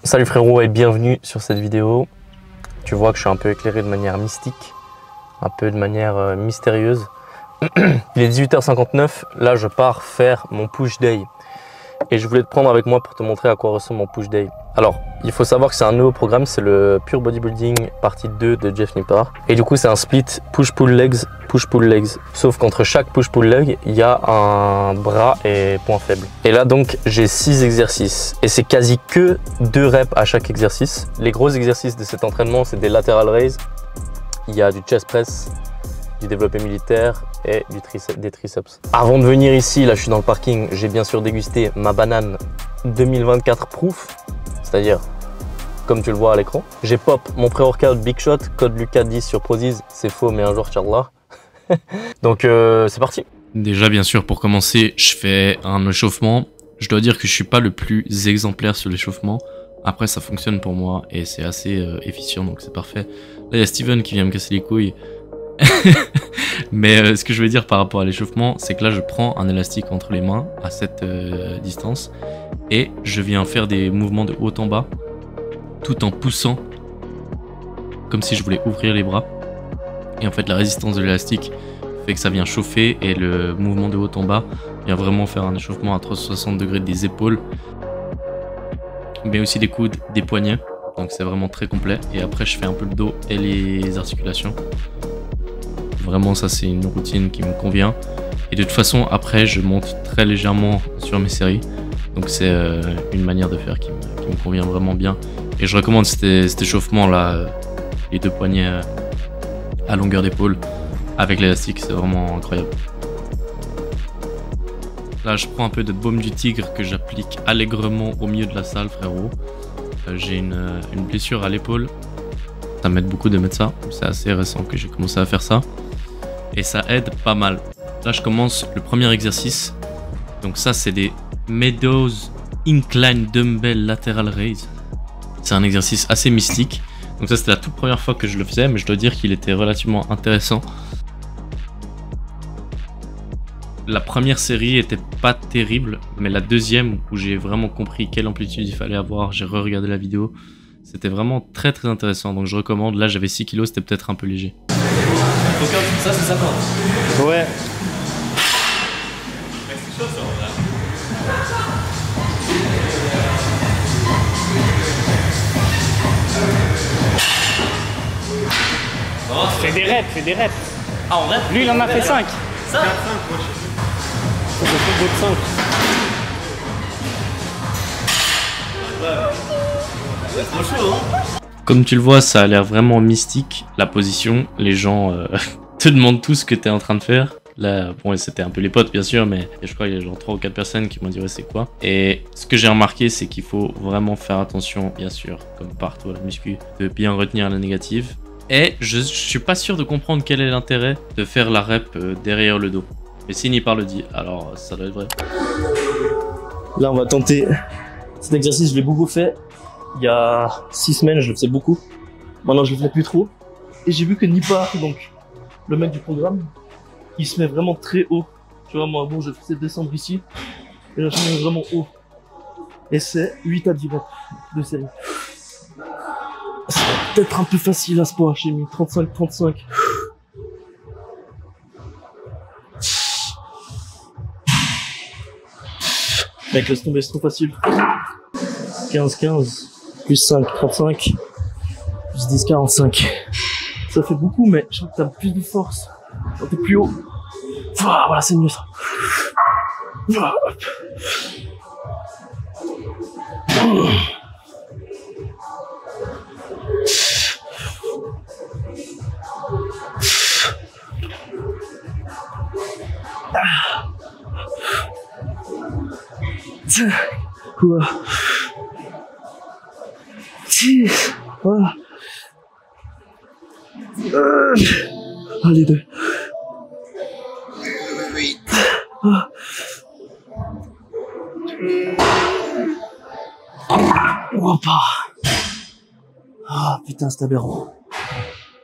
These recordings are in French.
Salut frérot et bienvenue sur cette vidéo. Tu vois que je suis un peu éclairé de manière mystique, un peu de manière mystérieuse. Il est 18h59, là je pars faire mon push day. Et je voulais te prendre avec moi pour te montrer à quoi ressemble mon push day. Alors, il faut savoir que c'est un nouveau programme, c'est le Pure Bodybuilding partie 2 de Jeff Nippard. Et du coup c'est un split push-pull legs, push-pull legs. Sauf qu'entre chaque push-pull leg, il y a un bras et point faible. Et là donc j'ai 6 exercices. Et c'est quasi que 2 reps à chaque exercice. Les gros exercices de cet entraînement, c'est des lateral raise. Il y a du chest press, du développé militaire et des triceps. Avant de venir ici, là je suis dans le parking, j'ai bien sûr dégusté ma banane 2024 proof, c'est-à-dire comme tu le vois à l'écran. J'ai pop mon pré-workout Big Shot, code Lucas10 sur Prozis, c'est faux mais un jour Inch'Allah. Donc c'est parti. Déjà bien sûr pour commencer, je fais un échauffement. Je dois dire que je suis pas le plus exemplaire sur l'échauffement. Après ça fonctionne pour moi et c'est assez efficient donc c'est parfait. Là il y a Steven qui vient me casser les couilles. Mais ce que je veux dire par rapport à l'échauffement, c'est que là je prends un élastique entre les mains à cette distance et je viens faire des mouvements de haut en bas tout en poussant comme si je voulais ouvrir les bras. Et en fait la résistance de l'élastique fait que ça vient chauffer et le mouvement de haut en bas vient vraiment faire un échauffement à 360 degrés des épaules, mais aussi des coudes, des poignets. Donc c'est vraiment très complet. Et après je fais un peu le dos et les articulations. Vraiment ça c'est une routine qui me convient. Et de toute façon après je monte très légèrement sur mes séries. Donc c'est une manière de faire qui me convient vraiment bien. Et je recommande cet échauffement là, les 2 poignets à longueur d'épaule avec l'élastique, c'est vraiment incroyable. Là je prends un peu de baume du tigre que j'applique allègrement au milieu de la salle frérot. J'ai une blessure à l'épaule. Ça m'aide beaucoup de mettre ça. C'est assez récent que j'ai commencé à faire ça. Et ça aide pas mal. Là je commence le premier exercice. Donc ça c'est des Meadows Incline Dumbbell Lateral Raise. C'est un exercice assez mystique. Donc ça c'était la toute première fois que je le faisais. Mais je dois dire qu'il était relativement intéressant. La première série était pas terrible. Mais la deuxième où j'ai vraiment compris quelle amplitude il fallait avoir. J'ai re-regardé la vidéo. C'était vraiment très très intéressant. Donc je recommande. Là j'avais 6 kilos, c'était peut-être un peu léger. Donc ça c'est 50. Ouais. C'est chaud ça en vrai. Fais des reps. Ah en rep. Lui il en a fait 5. Ça 4, 5 moi je fais d'autres 5. Ouais, c'est trop chaud hein. Comme tu le vois, ça a l'air vraiment mystique, la position. Les gens te demandent tout ce que tu es en train de faire. Là, bon, c'était un peu les potes, bien sûr, mais je crois qu'il y a genre 3 ou 4 personnes qui m'ont dit ouais, c'est quoi. Et ce que j'ai remarqué, c'est qu'il faut vraiment faire attention, bien sûr, comme partout à la muscu, de bien retenir la négative. Et je suis pas sûr de comprendre quel est l'intérêt de faire la rep derrière le dos. Mais si Nippard le dit, alors ça doit être vrai. Là on va tenter cet exercice, je l'ai beaucoup fait. Il y a 6 semaines, je le faisais beaucoup. Maintenant, je le fais plus trop. Et j'ai vu que Nippard, donc le mec du programme, il se met vraiment très haut. Tu vois, moi, bon, je faisais descendre ici. Et là, je me mets vraiment haut. Et c'est 8 à 10 reps de série. C'est peut-être un peu facile à ce point. J'ai mis 35-35. Mec, laisse tomber, c'est trop facile. 15-15. Plus 5, 35, plus 10, 45. Ça fait beaucoup, mais je trouve que t'as plus de force. Un peu plus haut. Voilà, c'est mieux ça. Quoi? Voilà. Allez, 2. 8. Oh, pas. Ah, putain, c'est aberrant.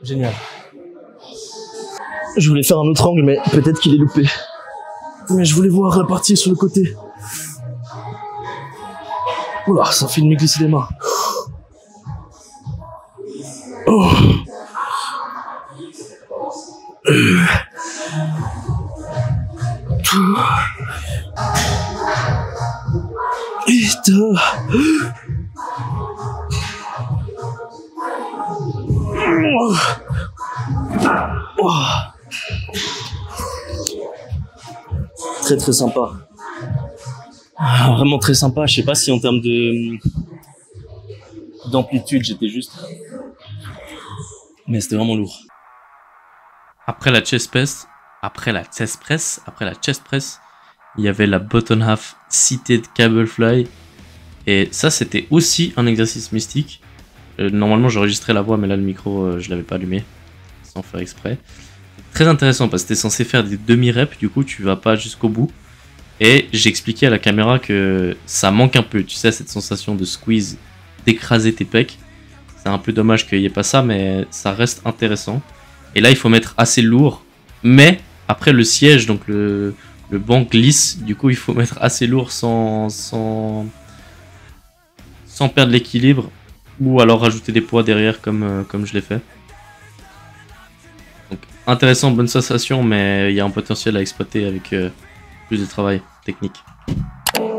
Génial. Je voulais faire un autre angle, mais peut-être qu'il est loupé. Mais je voulais voir la partie sur le côté. Oula, ça fait une glisser des mains. Oh. Très très sympa. Vraiment très sympa. Je sais pas si en termes d'amplitude j'étais juste, mais c'était vraiment lourd. Après la chest press, il y avait la bottom half seated cable fly. Et ça, c'était aussi un exercice mystique. Normalement, j'enregistrais la voix, mais là, le micro, je l'avais pas allumé, sans faire exprès. Très intéressant, parce que t'es censé faire des demi-reps, du coup, tu vas pas jusqu'au bout. Et j'expliquais à la caméra que ça manque un peu, tu sais, cette sensation de squeeze, d'écraser tes pecs. C'est un peu dommage qu'il n'y ait pas ça, mais ça reste intéressant. Et là, il faut mettre assez lourd, mais après le siège, donc le banc glisse, du coup, il faut mettre assez lourd sans perdre l'équilibre, ou alors rajouter des poids derrière comme je l'ai fait. Donc intéressant, bonne sensation, mais il y a un potentiel à exploiter avec plus de travail technique.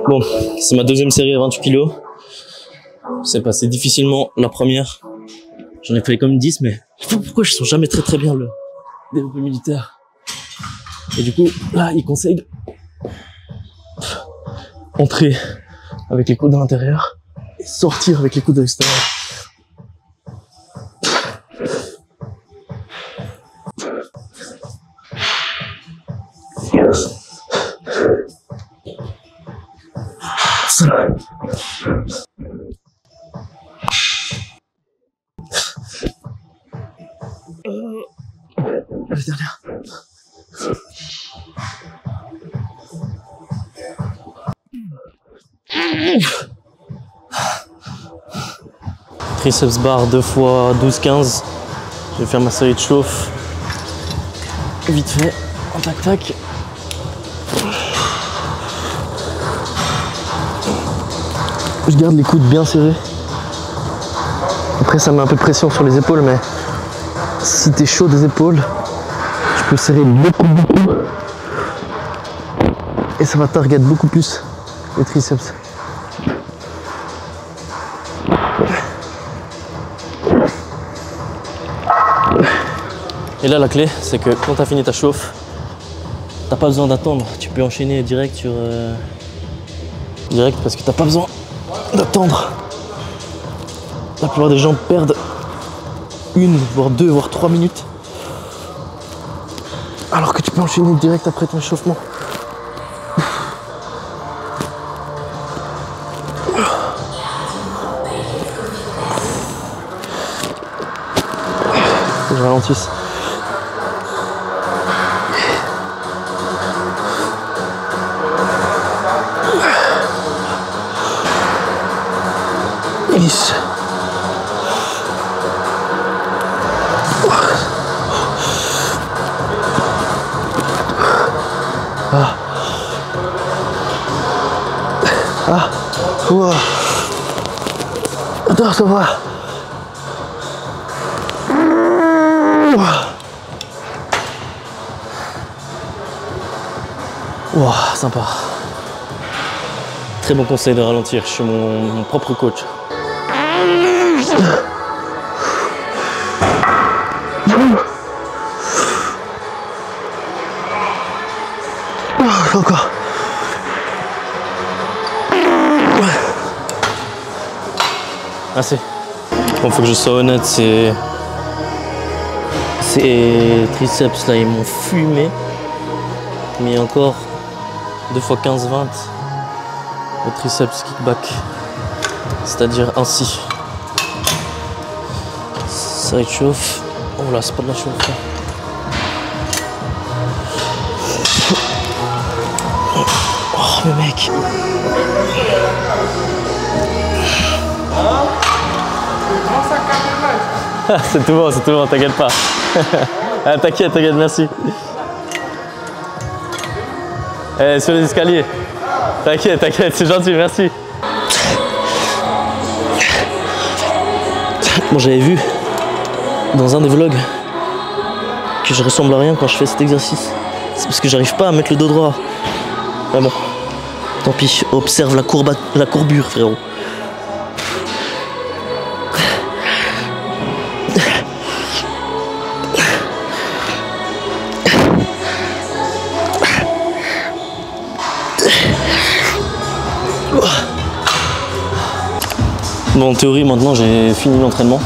Bon, c'est ma deuxième série à 28 kg. C'est passé difficilement la première. J'en ai fait comme 10, mais je sais pas pourquoi je sens jamais très bien le développé militaire. Et du coup, là, il conseille de entrer avec les coudes à l'intérieur et sortir avec les coudes à l'extérieur. La dernière. Triceps bar 2 fois 12-15. Je vais faire ma série de chauffe. Vite fait, en tac-tac. Je garde les coudes bien serrés. Après ça met un peu de pression sur les épaules, mais si t'es chaud des épaules, tu peux serrer beaucoup. Et ça va target beaucoup plus les triceps. Et là la clé, c'est que quand t'as fini ta chauffe, t'as pas besoin d'attendre. Tu peux enchaîner direct sur direct parce que t'as pas besoin d'attendre. La plupart des gens perdent 1, voire 2, voire 3 minutes. Alors que tu peux enchaîner direct après ton échauffement. Faut que je ralentisse. Yes. Ouah. Attends, ça va. Ouah, sympa. Très bon conseil de ralentir, je suis mon propre coach. Encore. Assez. Bon, faut que je sois honnête, ces triceps là, ils m'ont fumé. Mais encore 2 fois 15-20 au triceps kickback. C'est-à-dire ainsi. Ça réchauffe. Oh là, c'est pas de la chauffe. Oh, mais mec. C'est tout bon, t'inquiète pas. Ah, t'inquiète, merci. Sur les escaliers. T'inquiète, c'est gentil, merci. Bon, j'avais vu dans un des vlogs que je ressemble à rien quand je fais cet exercice. C'est parce que j'arrive pas à mettre le dos droit. Ah bon, tant pis, observe la courbure, frérot. Bon, en théorie, maintenant j'ai fini l'entraînement,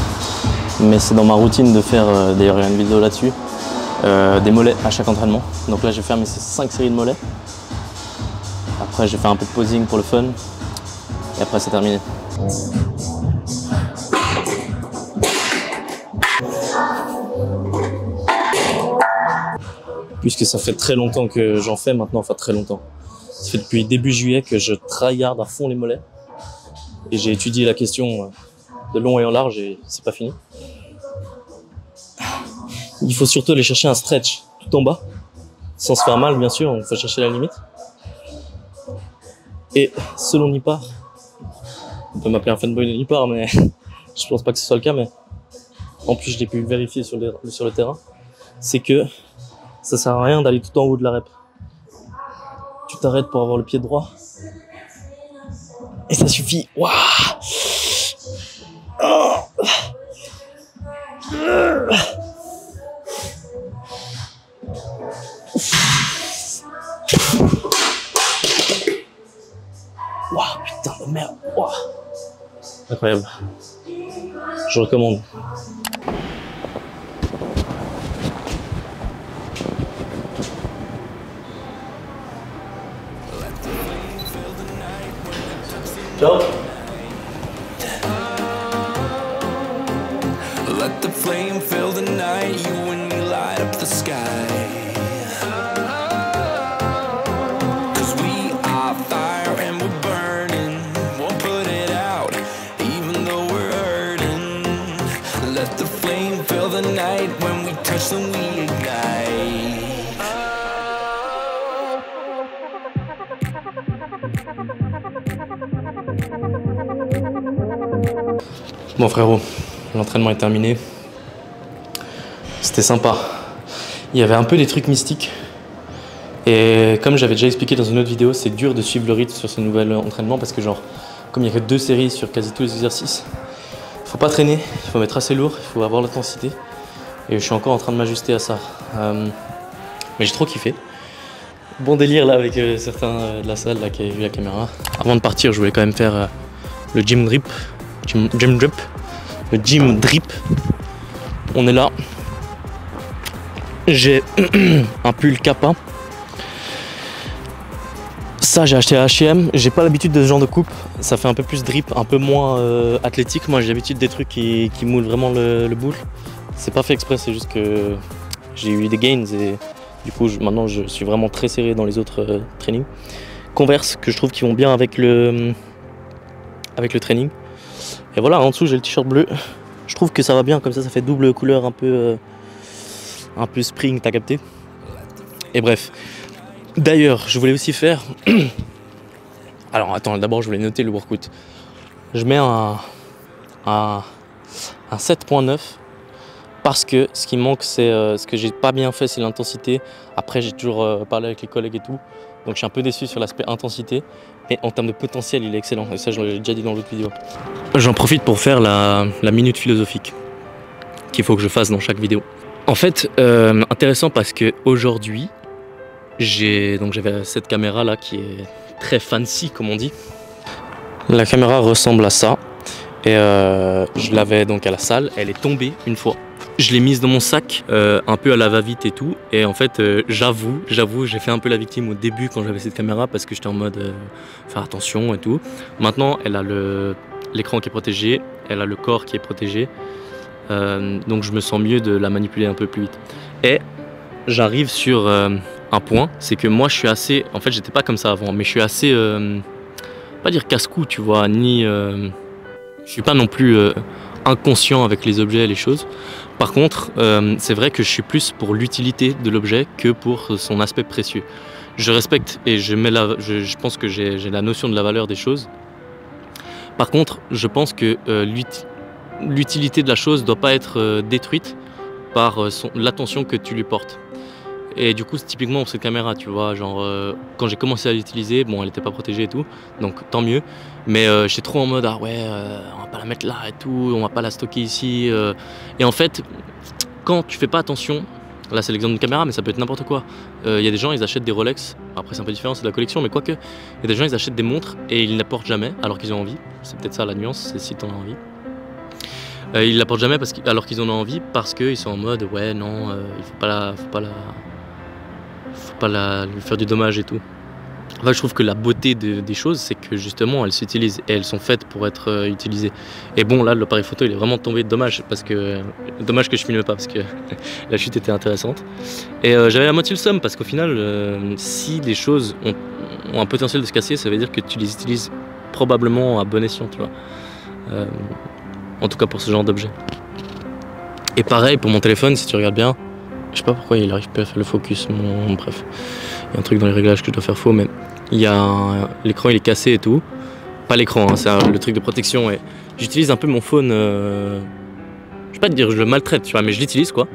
mais c'est dans ma routine de faire, d'ailleurs il y a une vidéo là-dessus, des mollets à chaque entraînement. Donc là j'ai fait mes 5 séries de mollets. Après j'ai fait un peu de posing pour le fun, et après c'est terminé. Puisque ça fait très longtemps que j'en fais maintenant, enfin très longtemps. Ça fait depuis début juillet que je tryhard à fond les mollets. Et j'ai étudié la question de long et en large et c'est pas fini. Il faut surtout aller chercher un stretch tout en bas, sans se faire mal bien sûr, on faut chercher la limite. Et selon Nipar, on peut m'appeler un fanboy de Nipar, mais je pense pas que ce soit le cas, mais en plus je l'ai pu vérifier sur le terrain, c'est que ça sert à rien d'aller tout en haut de la rep. Tu t'arrêtes pour avoir le pied droit. Et ça suffit. Waouh. Oh. Waouh, putain de merde. Waouh. Incroyable. Je recommande. Ciao. Let the flame fill the night, you and me light up the sky. 'Cause we are fire and we're burning, won't put it out, even though we're hurting. Let the flame fill the night, when we touch then we ignite. Bon frérot, l'entraînement est terminé. C'était sympa. Il y avait un peu des trucs mystiques. Et comme j'avais déjà expliqué dans une autre vidéo, c'est dur de suivre le rythme sur ce nouvel entraînement parce que genre, comme il n'y a que 2 séries sur quasi tous les exercices, il faut pas traîner, il faut mettre assez lourd, il faut avoir l'intensité. Et je suis encore en train de m'ajuster à ça. Mais j'ai trop kiffé. Bon délire là avec certains de la salle là qui avaient vu la caméra. Avant de partir, je voulais quand même faire le gym drip. Le gym drip. On est là. J'ai un pull Kappa. Ça j'ai acheté à H&M. J'ai pas l'habitude de ce genre de coupe. Ça fait un peu plus drip, un peu moins athlétique. Moi j'ai l'habitude des trucs qui moulent vraiment le boule. C'est pas fait exprès, c'est juste que j'ai eu des gains et du coup maintenant je suis vraiment très serré dans les autres trainings. Converse que je trouve qui vont bien avec le training. Et voilà, en dessous j'ai le t-shirt bleu. Je trouve que ça va bien, comme ça fait double couleur un peu spring, t'as capté. Et bref. D'ailleurs, je voulais aussi faire... Alors attends, d'abord je voulais noter le workout. Je mets un 7.9 parce que ce qui manque c'est ce que j'ai pas bien fait, c'est l'intensité. Après j'ai toujours parlé avec les collègues et tout. Donc je suis un peu déçu sur l'aspect intensité. Et en termes de potentiel, il est excellent. Et ça, je l'ai déjà dit dans l'autre vidéo. J'en profite pour faire la minute philosophique qu'il faut que je fasse dans chaque vidéo. En fait, intéressant parce que aujourd'hui, j'avais cette caméra là qui est très fancy, comme on dit. La caméra ressemble à ça. Et je l'avais donc à la salle. Elle est tombée une fois. Je l'ai mise dans mon sac, un peu à la va-vite et tout. Et en fait, j'avoue, j'ai fait un peu la victime au début quand j'avais cette caméra parce que j'étais en mode faire attention et tout. Maintenant, elle a l'écran qui est protégé, elle a le corps qui est protégé. Donc je me sens mieux de la manipuler un peu plus vite. Et j'arrive sur un point, c'est que moi je suis assez... En fait, j'étais pas comme ça avant, mais je suis assez... pas dire casse-cou, tu vois, ni... je suis pas non plus inconscient avec les objets et les choses. Par contre, c'est vrai que je suis plus pour l'utilité de l'objet que pour son aspect précieux. Je respecte et je pense que j'ai la notion de la valeur des choses. Par contre, je pense que l'utilité de la chose doit pas être détruite par l'attention que tu lui portes. Et du coup, c'est typiquement pour cette caméra, tu vois, genre quand j'ai commencé à l'utiliser, bon, elle n'était pas protégée et tout, donc tant mieux. Mais j'étais trop en mode, ah ouais, on va pas la mettre là et tout, on va pas la stocker ici. Et en fait, quand tu fais pas attention, là c'est l'exemple d'une caméra, mais ça peut être n'importe quoi. Il y a des gens, ils achètent des Rolex, après c'est un peu différent, c'est de la collection, mais quoique, il y a des gens, ils achètent des montres et ils ne la portent jamais alors qu'ils ont envie. C'est peut-être ça la nuance, c'est si t'en as envie. Ils la portent jamais alors qu'ils en ont envie parce qu'ils sont en mode, ouais, non, il faut pas lui faire du dommage et tout. Enfin, je trouve que la beauté des choses, c'est que justement elles s'utilisent et elles sont faites pour être utilisées. Et bon, là l'appareil photo il est vraiment tombé, dommage que je filme pas parce que la chute était intéressante. Et j'avais la moitié le somme parce qu'au final, si les choses ont un potentiel de se casser, ça veut dire que tu les utilises probablement à bon escient, tu vois. En tout cas pour ce genre d'objet. Et pareil pour mon téléphone, si tu regardes bien, je sais pas pourquoi il arrive pas à faire le focus, bref. Il y a un truc dans les réglages que je dois faire faux, mais l'écran il est cassé et tout. Pas l'écran, hein, c'est le truc de protection. Et j'utilise un peu mon phone, je vais pas te dire je le maltraite, tu vois, mais je l'utilise quoi.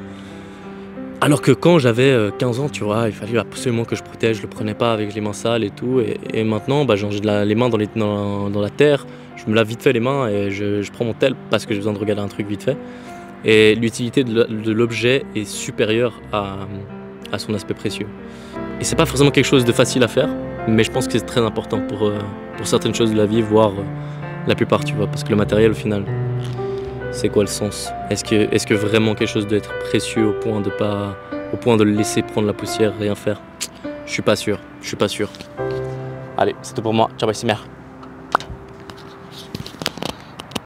Alors que quand j'avais 15 ans, tu vois, il fallait absolument que je protège, je le prenais pas avec les mains sales et tout. Et maintenant, bah, j'ai les mains dans la terre, je me lave vite fait les mains et je prends mon tel parce que j'ai besoin de regarder un truc vite fait. Et l'utilité de l'objet est supérieure à son aspect précieux. Et c'est pas forcément quelque chose de facile à faire, mais je pense que c'est très important pour certaines choses de la vie, voire la plupart, tu vois, parce que le matériel au final, c'est quoi le sens? Est-ce que vraiment quelque chose doit être précieux au point de le laisser prendre la poussière, rien faire? Je suis pas sûr. Allez, c'est tout pour moi. Ciao, bye, c'est mère.